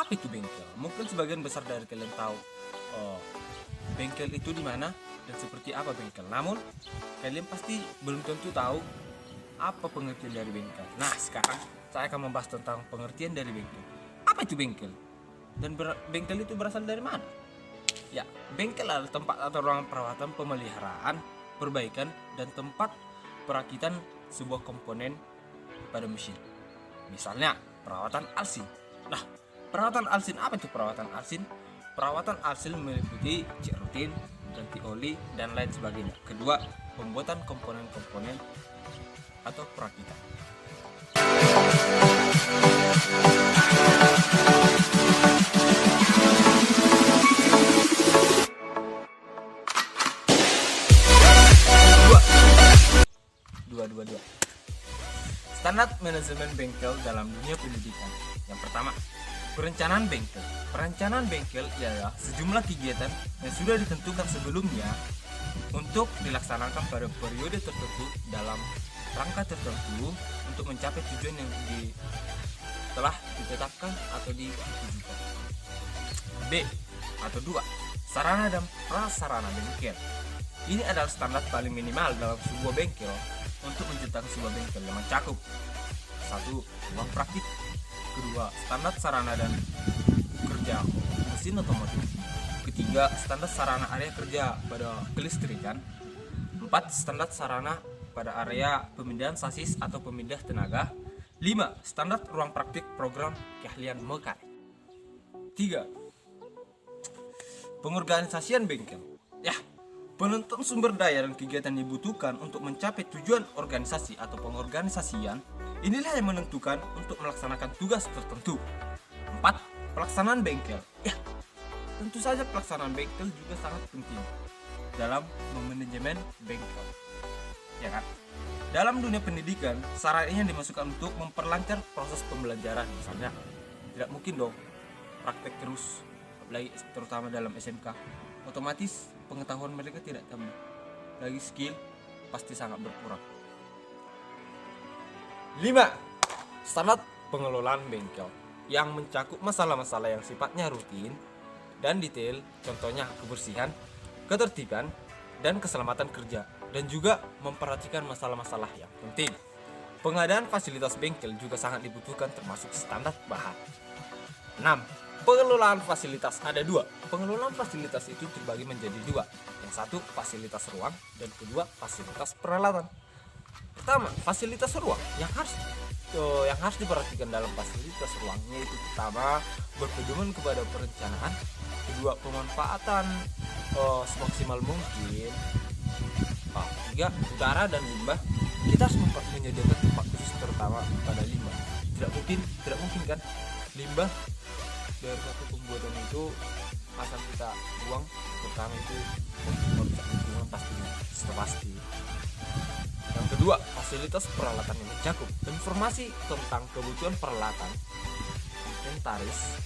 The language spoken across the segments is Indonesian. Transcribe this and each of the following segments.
Apa itu bengkel? Mungkin sebagian besar dari kalian tahu oh, bengkel itu di mana dan seperti apa bengkel. Namun kalian pasti belum tentu tahu apa pengertian dari bengkel. Nah, sekarang saya akan membahas tentang pengertian dari bengkel. Apa itu bengkel? Dan bengkel itu berasal dari mana? Ya, bengkel adalah tempat atau ruangan perawatan, pemeliharaan, perbaikan, dan tempat perakitan sebuah komponen pada mesin. Misalnya, perawatan alsin. Nah, perawatan alsin, apa itu perawatan alsin? Perawatan alsin meliputi cek rutin, ganti oli, dan lain sebagainya. Kedua, pembuatan komponen-komponen atau perakitan. Dua. Standar manajemen bengkel dalam dunia pendidikan. Yang pertama, perencanaan bengkel. Perencanaan bengkel ialah sejumlah kegiatan yang sudah ditentukan sebelumnya untuk dilaksanakan pada periode tertentu dalam rangka tertentu untuk mencapai tujuan yang telah ditetapkan atau ditujukan. B atau 2, sarana dan prasarana bengkel. Ini adalah standar paling minimal dalam sebuah bengkel untuk menciptakan sebuah bengkel yang mencakup 1. Ruang praktik. Kedua, standar sarana dan kerja mesin otomotif. Ketiga, standar sarana area kerja pada kelistrikan. 4. Standar sarana pada area pemindahan sasis atau pemindah tenaga. 5. Standar ruang praktik program keahlian mekanik. 3. Pengorganisasian bengkel. Penentuan sumber daya dan kegiatan yang dibutuhkan untuk mencapai tujuan organisasi atau pengorganisasian, inilah yang menentukan untuk melaksanakan tugas tertentu. 4. Pelaksanaan bengkel. Tentu saja pelaksanaan bengkel juga sangat penting dalam memanajemen bengkel. Ya kan? Dalam dunia pendidikan, sarannya dimasukkan untuk memperlancar proses pembelajaran. Misalnya, tidak mungkin dong praktek terus, apalagi terutama dalam SMK. Otomatis pengetahuan mereka tidak tambah, lagi skill pasti sangat berkurang. 5. Standar pengelolaan bengkel yang mencakup masalah-masalah yang sifatnya rutin dan detail, contohnya kebersihan, ketertiban, dan keselamatan kerja, dan juga memperhatikan masalah-masalah yang penting. Pengadaan fasilitas bengkel juga sangat dibutuhkan termasuk standar bahan. 6. Pengelolaan fasilitas ada 2. Pengelolaan fasilitas itu terbagi menjadi 2. Yang satu fasilitas ruang dan kedua fasilitas peralatan. Pertama, fasilitas ruang yang harus diperhatikan dalam fasilitas ruangnya itu pertama berpedoman kepada perencanaan, kedua pemanfaatan semaksimal mungkin, 3 udara dan limbah. Kita harus menyediakan tempat khusus terutama pada limbah. Tidak mungkin kan limbah dari satu pembuatan itu asal kita buang pertama itu merusak lingkungan pasti. Yang kedua, fasilitas peralatan yang mencakup informasi tentang kebutuhan peralatan, inventaris,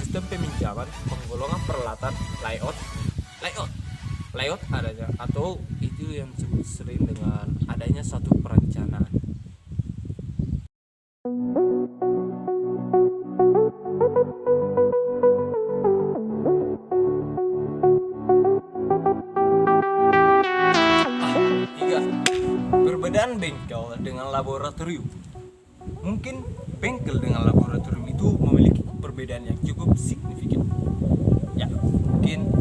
sistem peminjaman, penggolongan peralatan, layout adanya atau itu yang disebut sering dengan adanya satu perencanaan. Perbedaan bengkel dengan laboratorium. Mungkin bengkel dengan laboratorium itu memiliki perbedaan yang cukup signifikan. Mungkin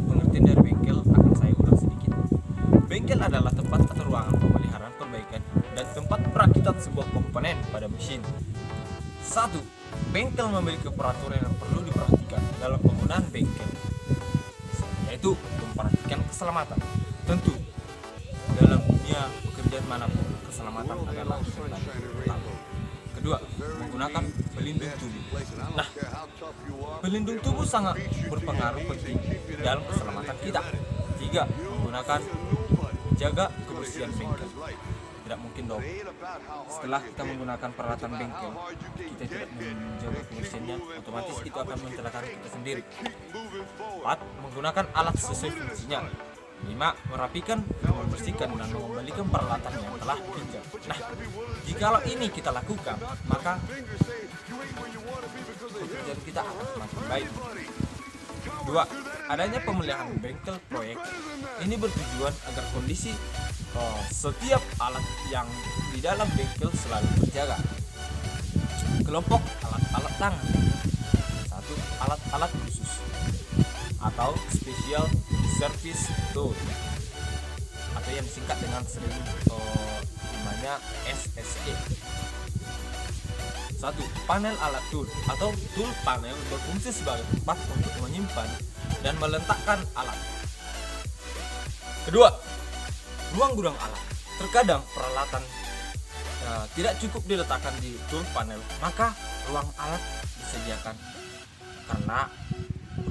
pengertian dari bengkel akan saya ulang sedikit. Bengkel adalah tempat atau ruangan pemeliharaan, perbaikan, dan tempat perakitan sebuah komponen pada mesin. 1. Bengkel memiliki peraturan yang perlu diperhatikan dalam penggunaan bengkel, yaitu memperhatikan keselamatan. Tentu dalam dunia pekerjaan manapun keselamatan adalah utama. Kedua, menggunakan pelindung tubuh. Pelindung tubuh sangat berpengaruh penting dalam keselamatan kita. 3. Menggunakan jaga kebersihan bengkel. Tidak mungkin dong setelah kita menggunakan peralatan bengkel kita tidak menjaga kebersihannya, otomatis itu akan mencelakakan kita sendiri. 4. Menggunakan alat sesuai fungsinya. 5. Merapikan, membersihkan, dan mengembalikan peralatan yang telah pinjam. Jikalau ini kita lakukan, maka pekerjaan kita akan semakin baik. 2. Adanya pemeliharaan bengkel proyek ini bertujuan agar kondisi setiap alat yang di dalam bengkel selalu terjaga. Kelompok alat-alat tangan. 1. Alat-alat khusus atau special service tool atau yang disingkat dengan sering namanya SSE. 1. Panel alat tool atau tool panel berfungsi sebagai tempat untuk menyimpan dan meletakkan alat. Kedua, ruang gudang alat. Terkadang peralatan tidak cukup diletakkan di tool panel, maka ruang alat disediakan karena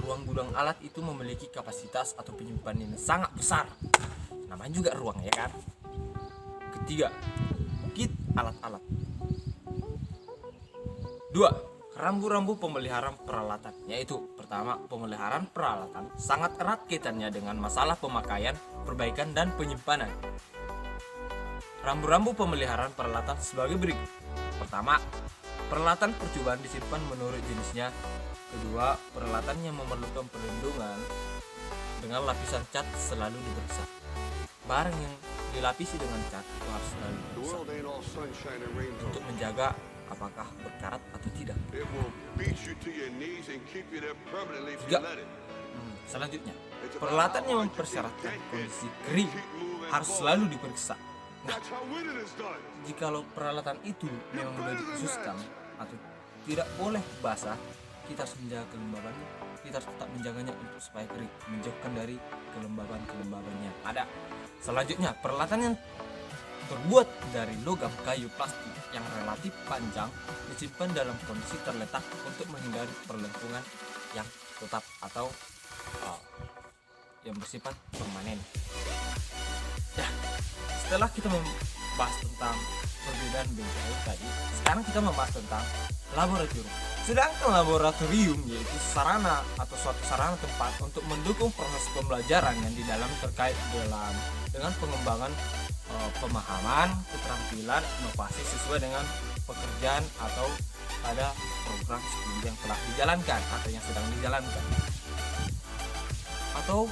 ruang gudang alat itu memiliki kapasitas atau penyimpanan yang sangat besar. Namanya juga ruang, ya kan? Ketiga, kit alat-alat. 2. Rambu-rambu pemeliharaan peralatan, yaitu pertama, pemeliharaan peralatan sangat erat kaitannya dengan masalah pemakaian, perbaikan, dan penyimpanan. Rambu-rambu pemeliharaan peralatan sebagai berikut. Pertama, peralatan percobaan disimpan menurut jenisnya. Kedua, peralatan yang memerlukan perlindungan dengan lapisan cat selalu diperiksa. Barang yang dilapisi dengan cat itu harus selalu diperiksa untuk menjaga apakah berkarat atau tidak. 3. Selanjutnya, peralatan yang mempersyaratkan kondisi kering harus selalu diperiksa. Nah, jikalau peralatan itu memang sudah dikhususkan atau tidak boleh basah, kita harus menjaga kelembabannya. Kita harus tetap menjaganya untuk supaya kering, menjauhkan dari kelembaban yang ada. Selanjutnya, peralatan yang terbuat dari logam, kayu, plastik yang relatif panjang disimpan dalam kondisi terletak untuk menghindari perlentungan yang tetap atau yang bersifat permanen. Ya, setelah kita membahas tentang perbedaan bengkel tadi, sekarang kita membahas tentang laboratorium. Sedangkan laboratorium yaitu sarana atau suatu sarana tempat untuk mendukung proses pembelajaran yang di dalam terkait dengan pengembangan pemahaman, keterampilan, inovasi sesuai dengan pekerjaan atau pada program studi yang telah dijalankan atau yang sedang dijalankan. Atau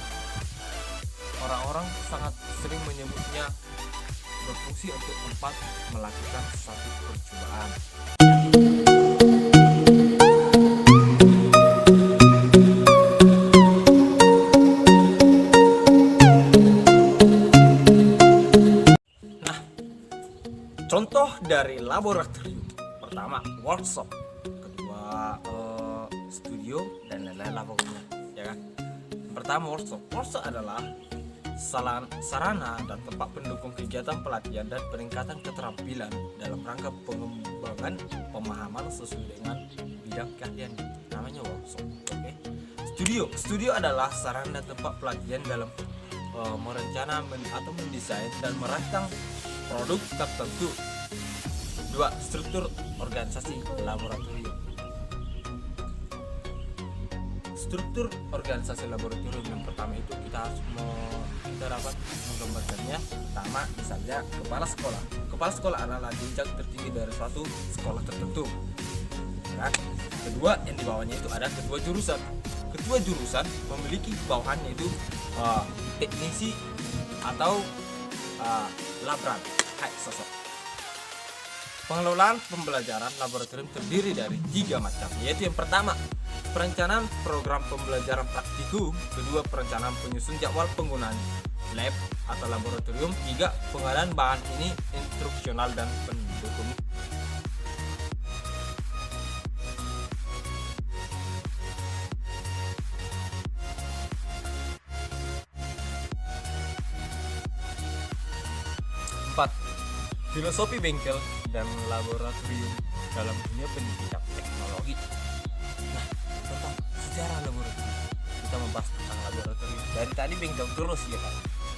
orang-orang sangat sering menyebutnya berfungsi untuk tempat melakukan suatu percobaan. Contoh dari laboratorium: pertama, workshop; kedua, studio, dan lain-lain laboratorium, ya kan? Pertama, workshop adalah sarana dan tempat pendukung kegiatan pelatihan dan peningkatan keterampilan dalam rangka pengembangan pemahaman sesuai dengan bidang keahlian, namanya workshop. Oke. Studio adalah sarana dan tempat pelatihan dalam merencana atau mendesain dan merancang produk tertentu. 2. Struktur organisasi laboratorium. Struktur organisasi laboratorium yang pertama itu kita dapat menggambarkannya. Pertama, misalnya kepala sekolah. Kepala sekolah adalah jenjang tertinggi dari suatu sekolah tertentu. Kan? Kedua, yang di bawahnya itu ada ketua jurusan. Ketua jurusan memiliki bawahannya itu teknisi atau labran. Hai, sosok. Pengelolaan pembelajaran laboratorium terdiri dari 3 macam, yaitu yang pertama, perencanaan program pembelajaran praktikum. Kedua, perencanaan penyusun jadwal penggunaan lab atau laboratorium. 3. Pengadaan bahan ini instruksional dan pendukung. Filosofi bengkel dan laboratorium dalam dunia pendidikan teknologi. Nah, tentang sejarah laboratorium, kita membahas tentang laboratorium dari tadi bengkel terus, ya kan?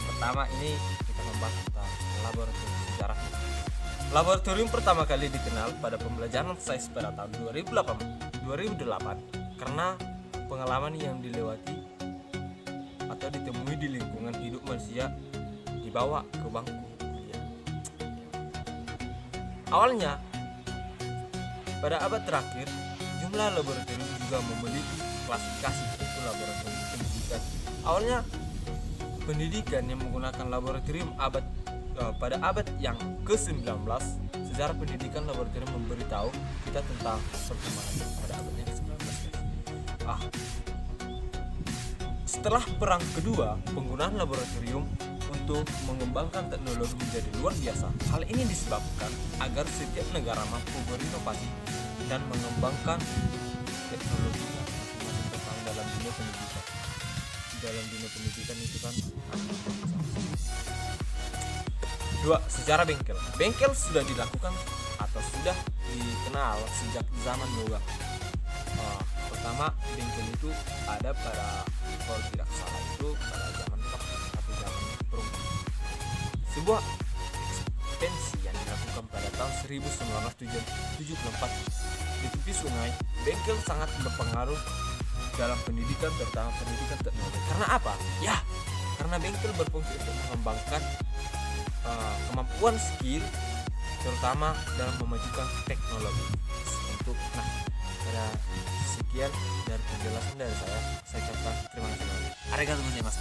Pertama, ini kita membahas tentang laboratorium sejarah. Laboratorium pertama kali dikenal pada pembelajaran sains pada tahun 2008 karena pengalaman yang dilewati atau ditemui di lingkungan hidup manusia dibawa ke bangku. Awalnya, pada abad terakhir, jumlah laboratorium juga juga memiliki klasifikasi untuk laboratorium pendidikan. Awalnya pendidikan yang menggunakan laboratorium pada abad yang ke-19, sejarah pendidikan laboratorium memberitahu kita tentang perkembangan pada abad yang ke-19. Setelah Perang Kedua, penggunaan laboratorium untuk mengembangkan teknologi menjadi luar biasa. Hal ini disebabkan agar setiap negara mampu berinovasi dan mengembangkan teknologi tentang dalam dunia pendidikan. Dalam dunia pendidikan itu kan. 2. Sejarah bengkel. Bengkel sudah dilakukan atau sudah dikenal sejak zaman Noah. Pertama, bengkel itu ada pada, kalau tidak salah itu pada zaman Nuh atau zaman Perunggu. Sebuah ekspansi yang dilakukan pada tahun 1974 di tepi sungai. Bengkel sangat berpengaruh dalam pendidikan, terutama pendidikan teknologi. Karena apa? Ya, karena bengkel berfungsi untuk mengembangkan kemampuan skill, terutama dalam memajukan teknologi. Pada sekian dari penjelasan dari saya ucapkan terima kasih. Arigatou gozaimasu.